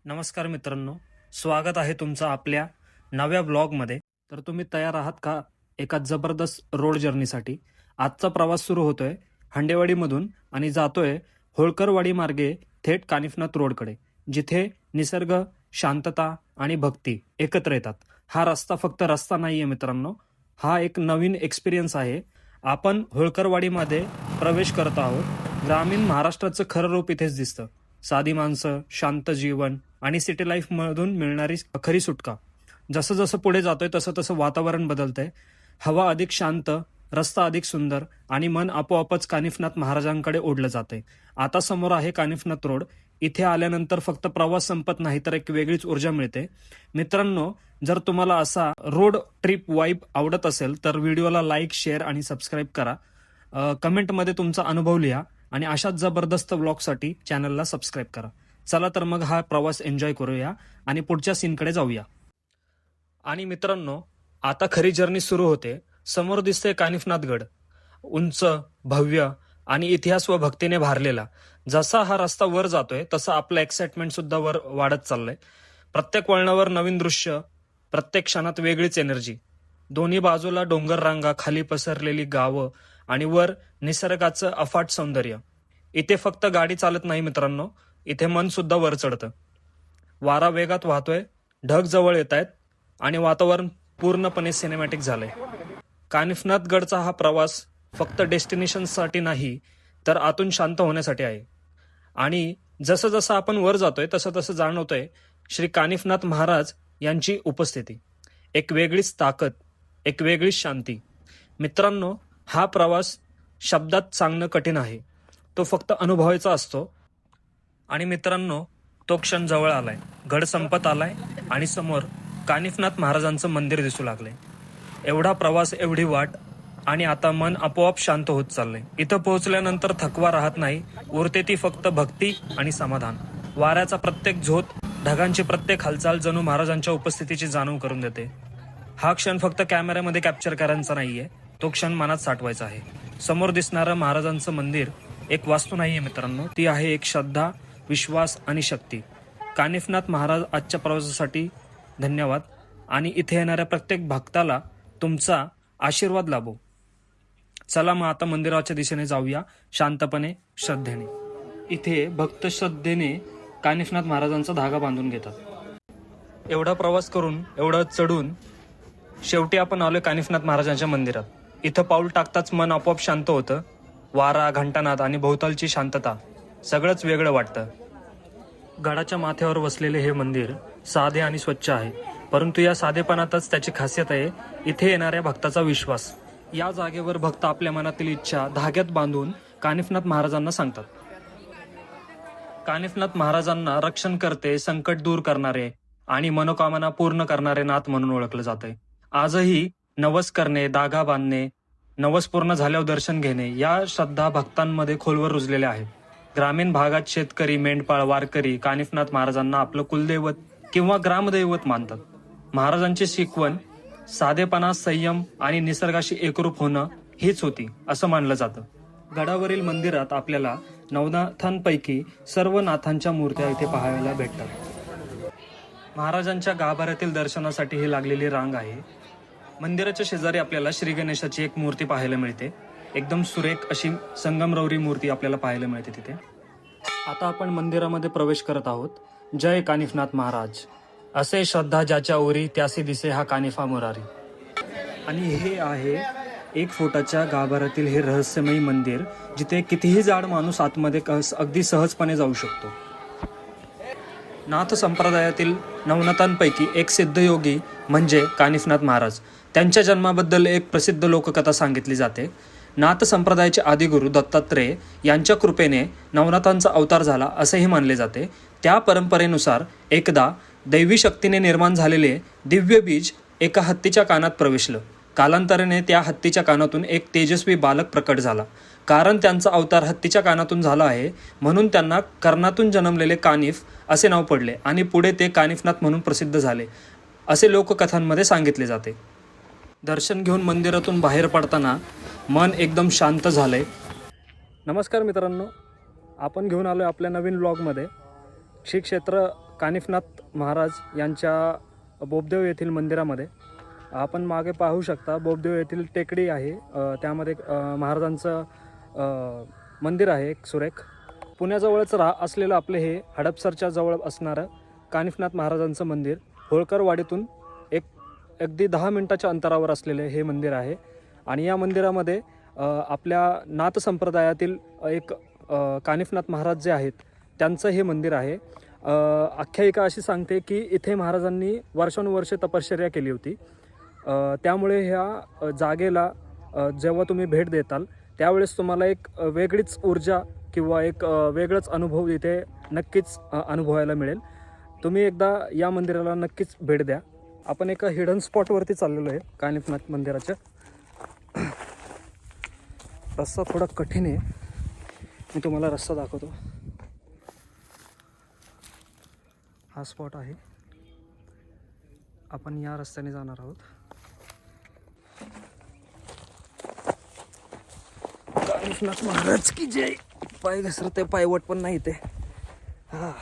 नमस्कार मित्रांनो, स्वागत आहे तुमचं आपल्या नव्या ब्लॉगमध्ये. तर तुम्ही तयार आहात का एका जबरदस्त रोड जर्नीसाठी? आजचा प्रवास सुरू होतोय हंडेवाडीमधून आणि जातोय होळकरवाडी मार्गे थेट कानिफनाथ रोडकडे, जिथे निसर्ग, शांतता आणि भक्ती एकत्र येतात. हा रस्ता फक्त रस्ता नाहीये मित्रांनो, हा एक नवीन एक्सपिरियन्स आहे. आपण होळकरवाडीमध्ये प्रवेश करत आहोत. ग्रामीण महाराष्ट्राचं खरं रूप इथेच दिसतं. साधी माणसं, शांत जीवन आणि सिटी लाईफमधून मिळणारी खरी सुटका. जसं जसं पुढे जातोय तसं तसं वातावरण बदलतंय. हवा अधिक शांत, रस्ता अधिक सुंदर आणि मन आपोआपच कानिफनाथ महाराजांकडे ओढलं जातंय. आता समोर आहे कानिफनाथ रोड. इथे आल्यानंतर फक्त प्रवास संपत नाही, तर एक वेगळीच ऊर्जा मिळते. मित्रांनो, जर तुम्हाला असा रोड ट्रिप वाईब आवडत असेल तर व्हिडिओला लाईक, शेअर आणि सबस्क्राईब करा. कमेंटमध्ये तुमचा अनुभव लिहा आणि अशाच जबरदस्त व्लॉगसाठी चॅनलला सबस्क्राईब करा. चला तर मग हा प्रवास एन्जॉय करूया आणि पुढच्या सीनकडे जाऊया. आणि मित्रांनो, आता खरी जर्नी सुरू होते. समोर दिसते कानिफनाथ गड, उंच, भव्य आणि इतिहास व भक्तीने भारलेला. जसा हा रस्ता वर जातोय तसा आपलं एक्साइटमेंट सुद्धा वर वाढत चाललंय. प्रत्येक वळणावर नवीन दृश्य, प्रत्येक क्षणात वेगळीच एनर्जी. दोन्ही बाजूला डोंगर रांगा, खाली पसरलेली गावं आणि वर निसर्गाचं अफाट सौंदर्य. इथे फक्त गाडी चालत नाही मित्रांनो, इथे मन सुद्धा वर चढतं. वारा वेगात वाहतोय, ढग जवळ येत आहेत आणि वातावरण पूर्णपणे सिनेमॅटिक झालंय. कानिफनाथ गडचा हा प्रवास फक्त डेस्टिनेशनसाठी नाही, तर आतून शांत होण्यासाठी आहे. आणि जसं जसं आपण वर जातोय तसं तसं जाणवतोय श्री कानिफनाथ महाराज यांची उपस्थिती. एक वेगळीच ताकद, एक वेगळीच शांती. मित्रांनो, हा प्रवास शब्दात सांगणं कठीण आहे, तो फक्त अनुभवायचा असतो. आणि मित्रांनो, तो क्षण जवळ आलाय. गड संपत आलाय आणि समोर कानिफनाथ महाराजांचं मंदिर दिसू लागलंय. एवढा प्रवास, एवढी वाट आणि आता मन आपोआप शांत होत चाललंय. इथं पोहोचल्यानंतर थकवा राहत नाही, उरते ती फक्त भक्ती आणि समाधान. वाऱ्याचा प्रत्येक झोत, ढगांची प्रत्येक हालचाल जणू महाराजांच्या उपस्थितीची जाणीव करून देते. हा क्षण फक्त कॅमेऱ्यामध्ये कॅप्चर करायचा नाहीये, तो क्षण मनात साठवायचा आहे. समोर दिसणारं महाराजांचं मंदिर एक वास्तू नाहीये मित्रांनो, ती आहे एक श्रद्धा, विश्वास आणि शक्ती. कानिफनाथ महाराज आजच्या प्रवासासाठी धन्यवाद आणि इथे येणाऱ्या प्रत्येक भक्ताला तुमचा आशीर्वाद लाभो. चला मग आता मंदिराच्या दिशेने जाऊया, शांतपणे, श्रद्धेने. इथे भक्त श्रद्धेने कानिफनाथ महाराजांचा धागा बांधून घेतात. एवढा प्रवास करून, एवढं चढून शेवटी आपण आलोय कानिफनाथ महाराजांच्या मंदिरात. इथं पाऊल टाकताच मन आपोआप शांत होतं. वारा, घंटानाद आणि भोवतालची शांतता, सगळंच वेगळं वाटतं. गडाच्या माथ्यावर वसलेले हे मंदिर साधे आणि स्वच्छ आहे, परंतु या साधेपणातच त्याची खासियत आहे. इथे येणाऱ्या भक्ताचा विश्वास. या जागेवर भक्त आपल्या मनातील इच्छा धाग्यात बांधून कानिफनाथ महाराजांना सांगतात. कानिफनाथ महाराजांना रक्षण करते, संकट दूर करणारे आणि मनोकामना पूर्ण करणारे नाथ म्हणून ओळखलं जातंय. आजही नवस करणे, धागा बांधणे, नवस पूर्ण झाल्यावर दर्शन घेणे या श्रद्धा भक्तांमध्ये खोलवर रुजलेल्या आहेत. ग्रामीण भागात शेतकरी, मेंढपाळ, वारकरी कानिफनाथ महाराजांना आपलं कुलदैवत किंवा ग्रामदैवत मानतात. महाराजांची शिकवण साधेपणा, संयम आणि निसर्गाशी एकरूप होणं हीच होती असं मानलं जातं. गडावरील मंदिरात आपल्याला नवनाथांपैकी सर्व नाथांच्या मूर्त्या इथे पाहायला भेटतात. महाराजांच्या गाभाऱ्यातील दर्शनासाठी ही लागलेली रांग आहे. मंदिराच्या शेजारी आपल्याला श्री गणेशाची एक मूर्ती पाहायला मिळते. एकदम सुरेख अशी संगमरवरी मूर्ती आपल्याला पाहायला मिळते तिथे. आता आपण मंदिरामध्ये प्रवेश करत आहोत. जय कानिफनाथ महाराज. असे श्रद्धा ज्याच्या ओरी, त्यासी दिसे हा कानिफा मुरारी. आणि हे आहे 1 फुटाच्या गाभाऱ्यातील हे रहस्यमयी मंदिर, जिथे कितीही जाड माणूस आतमध्ये अगदी सहजपणे जाऊ शकतो. नाथ संप्रदायातील नवनाथांपैकी एक सिद्धयोगी म्हणजे कानिफनाथ महाराज. त्यांच्या जन्माबद्दल एक प्रसिद्ध लोककथा सांगितली जाते. नाथ संप्रदायाचे आदिगुरु दत्तात्रेय यांच्या कृपेने नवनाथांचा अवतार झाला असेही मानले जाते. त्या परंपरेनुसार एकदा दैवी शक्तीने निर्माण झालेले दिव्य बीज एका हत्तीच्या कानात प्रवेशलं. कालांतराने त्या हत्तीच्या कानातून एक तेजस्वी बालक प्रकट झाला. कारण त्यांचा अवतार हत्तीच्या कानातून झाला आहे, म्हणून त्यांना कर्णातून जन्मलेले कानिफ असे नाव पडले आणि पुढे ते कानिफनाथ म्हणून प्रसिद्ध झाले असे लोककथांमध्ये सांगितले जाते. दर्शन घेऊन मंदिरातून बाहेर पडताना मन एकदम शांत झालंय. नमस्कार मित्रांनो, आपण घेऊन आलोय आपल्या नवीन व्लॉगमध्ये. श्री क्षेत्र कानिफनाथ महाराज यांच्या बोबदेव येथील मंदिरामध्ये आपण मागे पाहू शकता. बोबदेव येथील टेकडी आहे, त्यामध्ये महाराजांचं मंदिर आहे एक सुरेख. पुण्याजवळच असलेलं आपले हे हडपसरच्या जवळ असणारं कानिफनाथ महाराजांचं मंदिर होळकरवाडीतून अगदी 10 मिनिटाच्या अंतरावर असलेले हे मंदिर आहे. आणि या मंदिरामध्ये आपल्या नाथ संप्रदायातील एक कानिफनाथ महाराज जे आहेत त्यांचं हे मंदिर आहे. आख्यायिका अशी सांगते की इथे महाराजांनी वर्षानुवर्षे तपश्चर्या केली होती. त्यामुळे ह्या जागेला जेव्हा तुम्ही भेट देताल त्यावेळेस तुम्हाला एक वेगळीच ऊर्जा किंवा एक वेगळाच अनुभव इथे नक्कीच अनुभवायला मिळेल. तुम्ही एकदा या मंदिराला नक्कीच भेट द्या. आपण एका हिडन स्पॉटवरती चाललेलो आहे कानिफनाथ मंदिराच्या. रस्ता थोडा कठीण आहे, मी तुम्हाला रस्ता दाखवतो. हा स्पॉट आहे, आपण या रस्त्याने जाणार आहोत. कानिफनाथ महाराज की जय. पाय घसरते, पायवट पण नाही ते. हा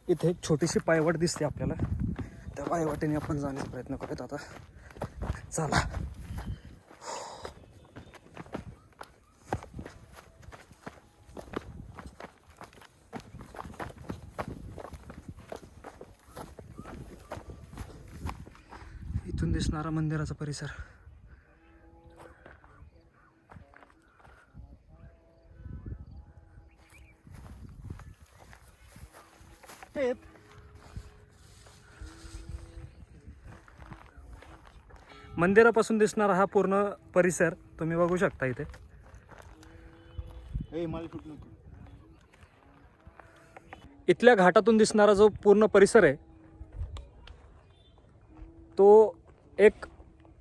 इथे एक छोटीशी पायवाट दिसते आपल्याला. त्या पायवाटेने आपण जाण्याचा प्रयत्न करत आता. चला. इथून दिसणारा मंदिराचा परिसर. मंदिरापासून दिसणारा हा पूर्ण परिसर तुम्ही बघू शकता इथे. इथल्या घाटातून दिसणारा जो पूर्ण परिसर आहे तो एक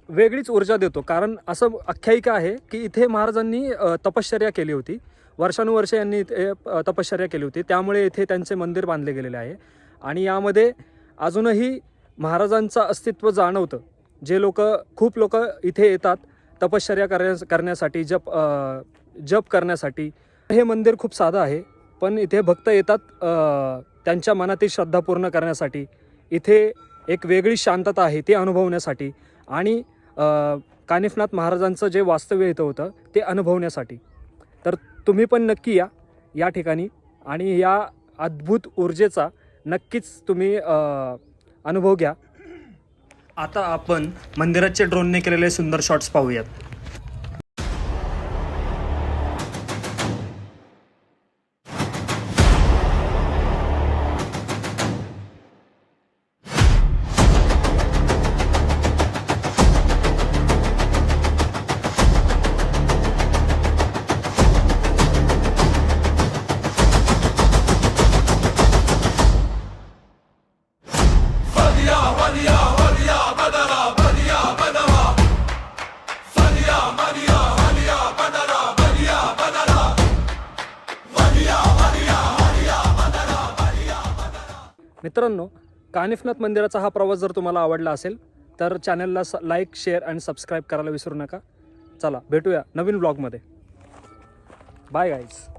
वेगळीच ऊर्जा देतो. कारण असं आख्यायिका आहे की इथे महाराजांनी तपश्चर्या केली होती. वर्षानुवर्षे यांनी इथे तपश्चर्या केली होती, त्यामुळे इथे त्यांचे मंदिर बांधले गेलेले आहे. आणि यामध्ये अजूनही महाराजांचं अस्तित्व जाणवतं. जे खूप लोक इथे येतात तपश्चर्या करण्यासाठी, जप करण्यासाठी. हे मंदिर खूप साधं आहे, पण इथे भक्त येतात त्यांच्या मनातील श्रद्धा पूर्ण करण्यासाठी. इथे एक वेगळी शांतता आहे ती अनुभवण्यासाठी आणि कानिफनाथ महाराजांचं जे वास्तव्य इथं होतं ते अनुभवण्यासाठी. तर तुम्ही पण नक्की या ठिकाणी आणि या अद्भुत ऊर्जेचा नक्कीच तुम्ही अनुभव घ्या. आता आपण मंदिराचे ड्रोनने केलेले सुंदर शॉट्स पाहूयात. मित्रांनो, कानिफनाथ मंदिराचा हा प्रवास जर तुम्हाला आवडला असेल तर चॅनलला लाईक, शेअर आणि सबस्क्राईब करायला विसरू नका. चला भेटूया नवीन ब्लॉगमध्ये. Bye guys.